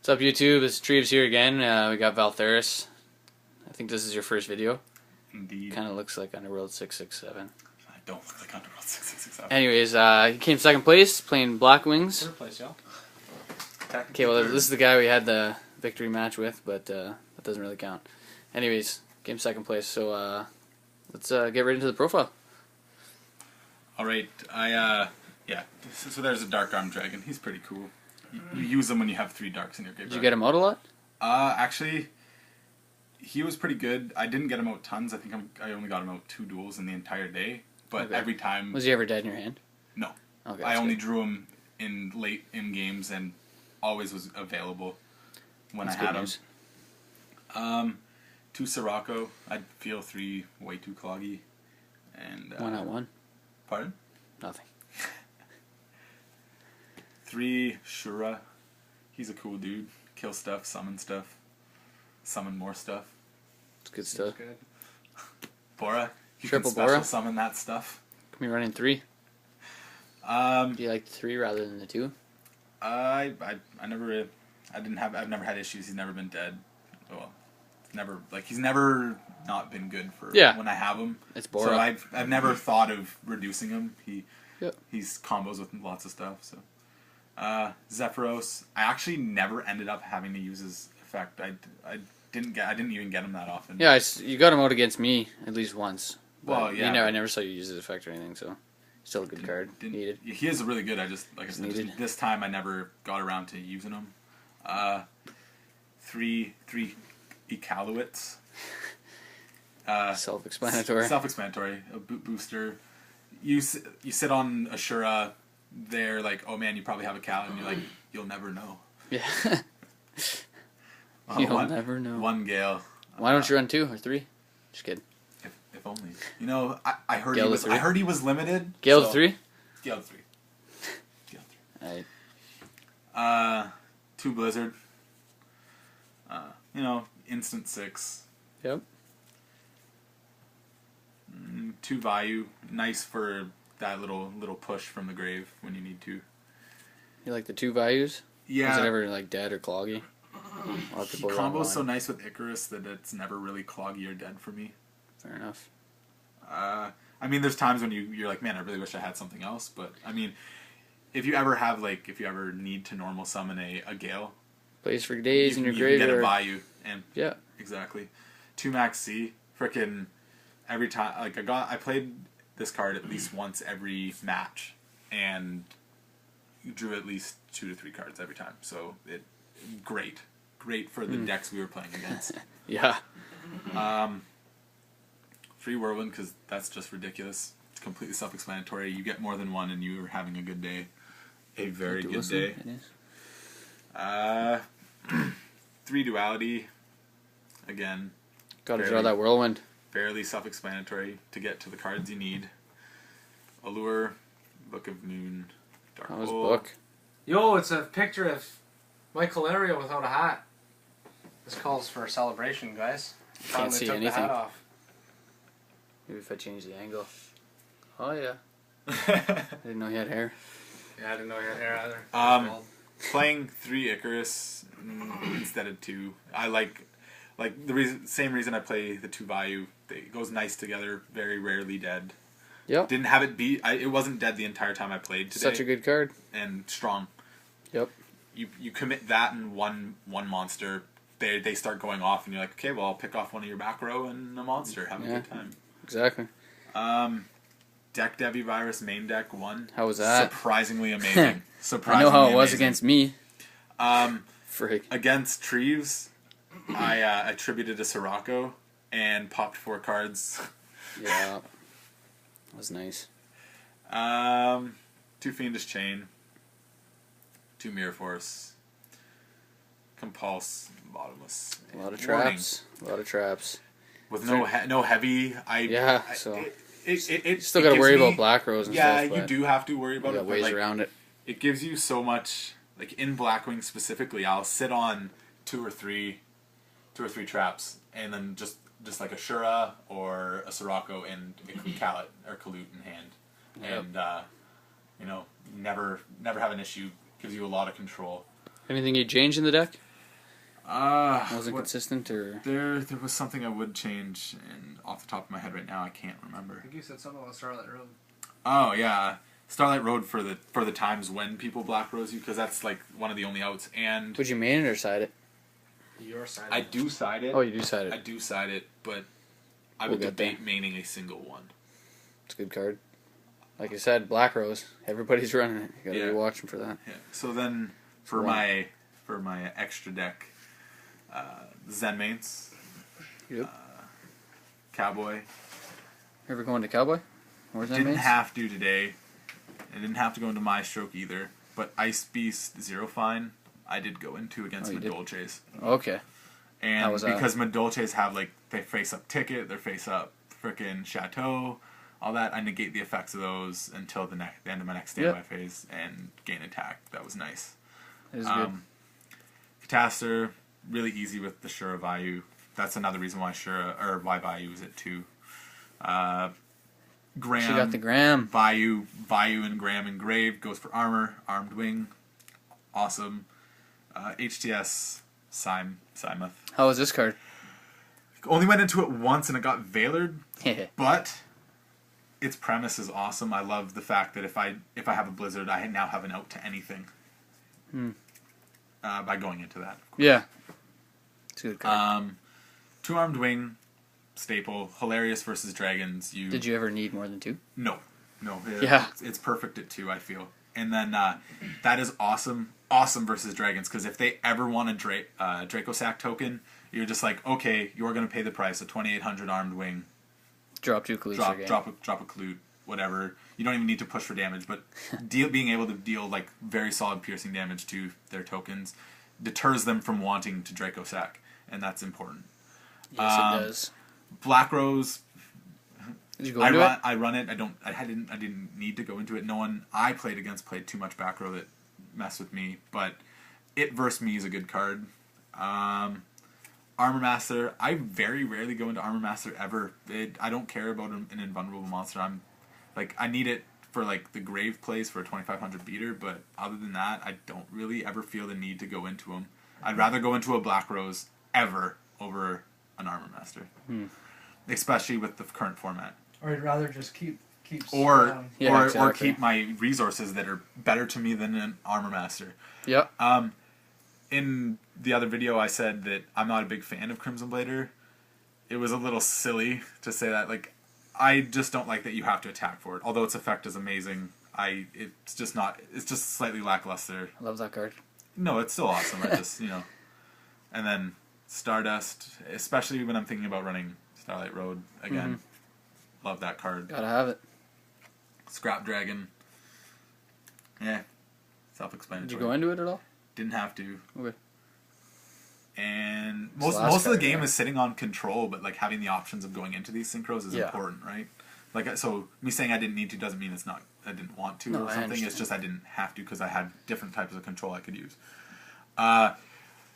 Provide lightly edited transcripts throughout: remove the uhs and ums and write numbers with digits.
What's up, YouTube? It's Treves here again. We got Valtheris. I think this is your first video. Indeed. Kind of looks like Underworld 667. I don't look like Underworld 667. Anyways, he came second place playing Blackwings. Third place, y'all. Okay, well, this is the guy we had the victory match with, but that doesn't really count. Anyways, came second place, so let's get right into the profile. Alright, yeah. So there's a Dark Arm Dragon. He's pretty cool. You use them when you have 3 darks in your graveyard. Did you get him out a lot? Actually, he was pretty good. I didn't get him out tons. I think I only got him out 2 duels in the entire day. But Okay. every time... Was he ever dead in your hand? No. Okay, I only good. drew him in late in games and always was available when That's I had good him. news. 2 Sirocco. I feel 3 way too cloggy. And Why not 1? Pardon? Nothing. 3 Shura. He's a cool dude. Kill stuff, summon more stuff. It's good stuff. Good. Bora. You Triple can special Bora? summon that stuff. Can we run in 3? Do you like the 3 rather than the 2? I've never had issues. He's never been dead. Well, he's never not been good for when I have him. It's Bora. So I've never thought of reducing him. He's combos with lots of stuff. So Zephyros, I actually never ended up having to use his effect. I didn't even get him that often. Yeah, you got him out against me at least once. Well, yeah. I never saw you use his effect or anything, so still a good card. Needed. He is really good. I just, like I said, this time I never got around to using him. 3 Icaluits. Self-explanatory. Self-explanatory. A booster. You sit on Ashura. They're like, oh man, you probably have a Cal, and you're like, you'll never know. Yeah. You'll never know. 1 Gale. Why don't you run 2 or 3? Just kidding. If only. You know, I heard Gale I heard he was limited. Gale to 3? Gale to 3. Gale to 3. Alright. 2 Blizzard. Instant 6. Yep. 2 Vayu. Nice for that little push from the grave when you need to. You like the 2 values? Yeah. Is it ever like dead or cloggy? A lot of people Combo's so nice with Icarus that it's never really cloggy or dead for me. Fair enough. I mean, there's times when you're like, man, I really wish I had something else. But I mean, if you ever need to normal summon a Gale, Plays for days in your you graveyard. can get a Vayu, and yeah, exactly. 2 Max C, frickin' every time. Like I played this card at least once every match, and drew at least 2 to 3 cards every time. So great for the decks we were playing against. yeah. 3 Whirlwind, because that's just ridiculous. It's completely self-explanatory. You get more than 1 and you are having a good day. A very good day. It is. 3 Duality. Again. Gotta draw that Whirlwind. Fairly self-explanatory to get to the cards you need. Allure, Book of Moon, Dark That was Hole. book. Yo, it's a picture of Michael Lario without a hat. This calls for a celebration, guys. Can't see took anything. the hat off. Maybe if I change the angle. Oh yeah. I didn't know he had hair. Yeah, I didn't know you had hair either. Playing 3 Icarus instead of 2. I like the same reason I play the 2 Vayu. It goes nice together. Very rarely dead. Yep. Didn't have it beat. It wasn't dead the entire time I played today. Such a good card. And strong. Yep. You commit that and one monster. They start going off and you're like, okay, well I'll pick off one of your back row and a monster. Have a good time. Exactly. Deck Devi Virus main deck 1. How was that? Surprisingly amazing. I know how it was against me. Freak. Against Treves, I attributed a Sirocco and popped 4 cards. Yeah. That was nice. 2 Fiendish Chain. 2 Mirror Force. Compulse. Bottomless. A lot of Warning. traps. A lot of traps. With no heavy. You still got to worry about Black Rose and stuff. Yeah, you do have to worry about it. Got ways around it. It gives you so much. Like in Blackwing specifically, I'll sit on 2 or 3 traps, and then just like a Shura or a Sirocco and a Kalit or Kalut in hand, and never have an issue. Gives you a lot of control. Anything you change in the deck? Wasn't consistent, or there was something I would change, and off the top of my head right now, I can't remember. I think you said something about Starlight Road. Oh yeah, Starlight Road for the times when people black rose you, because that's like one of the only outs. And would you main it or side it? Your side. I do side it. Oh, you do side it. I do side it, but I We'll would get debate maining a single one. It's a good card. Like you said, Black Rose. Everybody's running it. You gotta be watching for that. Yeah. So then for my extra deck, Zen Mates, Yep. Cowboy. Ever going to Cowboy? Where's that? Didn't have to today. I didn't have to go into my stroke either. But Ice Beast Zero Fine, I did go into against Madolches. Okay. And because Madolches have like they face up Ticket, they face up frickin' Chateau, all that, I negate the effects of those until the end of my next standby phase and gain attack. That was nice. It is good. Catastor, really easy with the Shura Vayu. That's another reason why why Vayu is it too. Graham. She got the Graham. Vayu and Graham engraved goes for armor, armed wing, awesome. HTS Simoth. How was this card? Only went into it once and it got Veilered, but its premise is awesome. I love the fact that if I have a Blizzard, I now have an out to anything. By going into that. Yeah. It's a good card. 2 armed wing, staple, hilarious versus dragons. Did you ever need more than 2? No. It's perfect at 2, I feel. And then that is awesome versus dragons, because if they ever want a Draco Sack token, you're just like, okay, you're going to pay the price, a 2800 armed wing. Drop 2 Kalutes. Drop a Kalute, whatever. You don't even need to push for damage, but being able to deal like very solid piercing damage to their tokens deters them from wanting to Draco Sack, and that's important. Yes, it does. Black Rose. Did you go into it? I run it. I didn't need to go into it. No one I played against played too much back row that messed with me, but it versus me is a good card. Armor Master. I very rarely go into Armor Master ever. I don't care about an invulnerable monster. I need it for like the grave plays for a 2500 beater, but other than that, I don't really ever feel the need to go into them. I'd rather go into a Black Rose ever over an Armor Master, especially with the current format. Or you'd rather just keep or keep my resources that are better to me than an Armor Master. Yeah. In the other video, I said that I'm not a big fan of Crimson Blader. It was a little silly to say that. Like, I just don't like that you have to attack for it. Although its effect is amazing, it's just slightly lackluster. I love that card. No, it's still awesome. I just, and then Stardust, especially when I'm thinking about running Starlight Road again. Love that card. Gotta have it. Scrap Dragon. Yeah, self-explanatory. Did you go into it at all? Didn't have to. Okay. And most of the game is sitting on control, but like having the options of going into these synchros is important, right? Like, so me saying I didn't need to doesn't mean it's not. I didn't want to or something. It's just I didn't have to because I had different types of control I could use.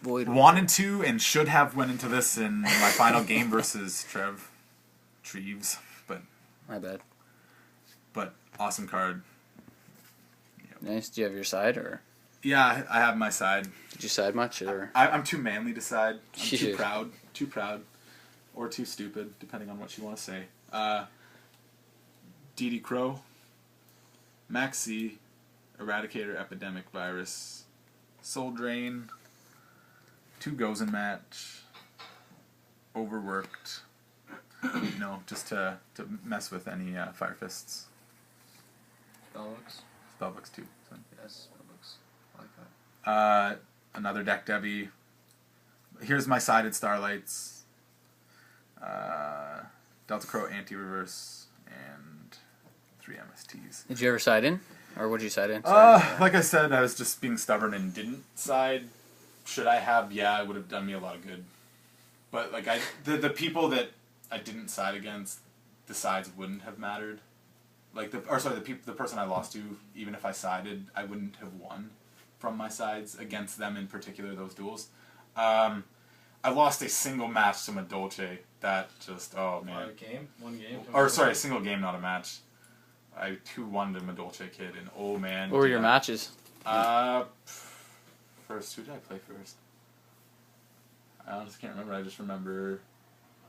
Wanted to and should have went into this in my final game versus Treves, but my bad. But awesome card. Yep. Nice. Do you have your side or? Yeah, I have my side. Did you side much or? I'm too manly to side. I'm too proud, or too stupid, depending on what you want to say. DD Crow, Maxi, Eradicator, Epidemic Virus, Soul Drain, 2 goes in match, Overworked, just to mess with any Fire Fists. Spellbooks too. So. Yes, Spellbooks. I like that. Another deck Debbie. Here's my sided Starlights. Delta Crow, Anti-Reverse, and 3 MSTs. Did you ever side in? Or would you side in? Like I said, I was just being stubborn and didn't side. Should I have? Yeah, it would have done me a lot of good. But like the people that I didn't side against, the sides wouldn't have mattered. Like the person I lost to, even if I sided, I wouldn't have won from my sides against them in particular. Those duels, I lost a single match to Madolche. That just one game. A single game, not a match. I 2-1 to Madolche Kid, and oh man. What were your matches? First, who did I play first? I honestly can't remember. I just remember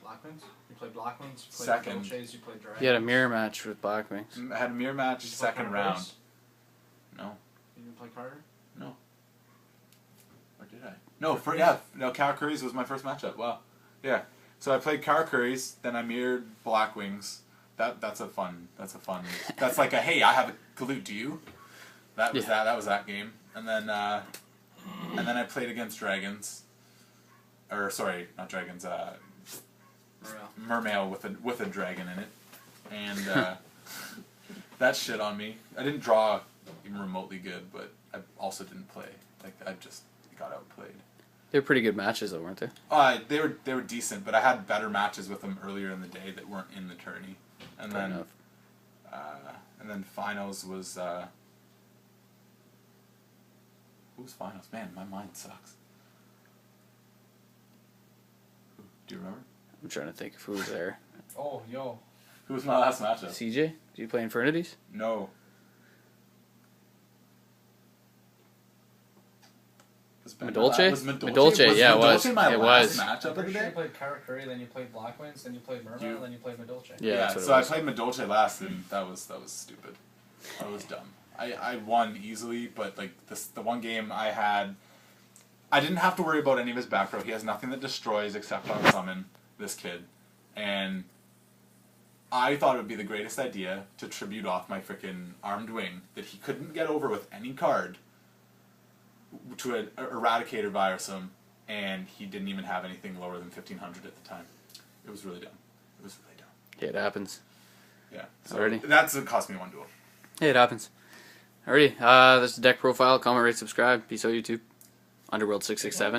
Blackwings? You played Blackwings? You played Second. Dolces, you played Dragons? You had a mirror match with Blackwings. I had a mirror match Did you play second Carter round. Curse? No. You didn't play Carter? No. Or did I? No, Cow Curry's was my first matchup. Wow. Yeah. So I played Cow Curry's, then I mirrored Blackwings. That's fun. That's like a hey, I have a Galoot, do you? That was that game. And then I played against Dragons. Or sorry, not Dragons, Mermail with a dragon in it. And that shit on me. I didn't draw even remotely good, but I also didn't play. Like I just got outplayed. They were pretty good matches, though, weren't they? They were decent, but I had better matches with them earlier in the day that weren't in the tourney. And Fair then, enough. and then finals was. Who was finals? Man, my mind sucks. Do you remember? I'm trying to think of who was there. Oh, yo. Who was my last matchup? CJ? Did you play Infernities? No. Medolce? Was Medolce, yeah, it was. My It last was. matchup I'm of the pretty sure day? you played Carrot Curry, then you played Blackwings, then you played Mermail, then you played Medolce. Yeah, that's what so it was. I played Medolce last, and that was stupid. That was dumb. I won easily, but like the one game I had, I didn't have to worry about any of his back row. He has nothing that destroys except on summon, this kid. And I thought it would be the greatest idea to tribute off my frickin' armed wing that he couldn't get over with any card to an Eradicator virus him, and he didn't even have anything lower than 1500 at the time. It was really dumb. Yeah, it happens. Yeah. So Alrighty. that's what cost me one duel. Hey, it happens. Alrighty, that's the deck profile. Comment, rate, subscribe. Peace out, YouTube. Underworld667.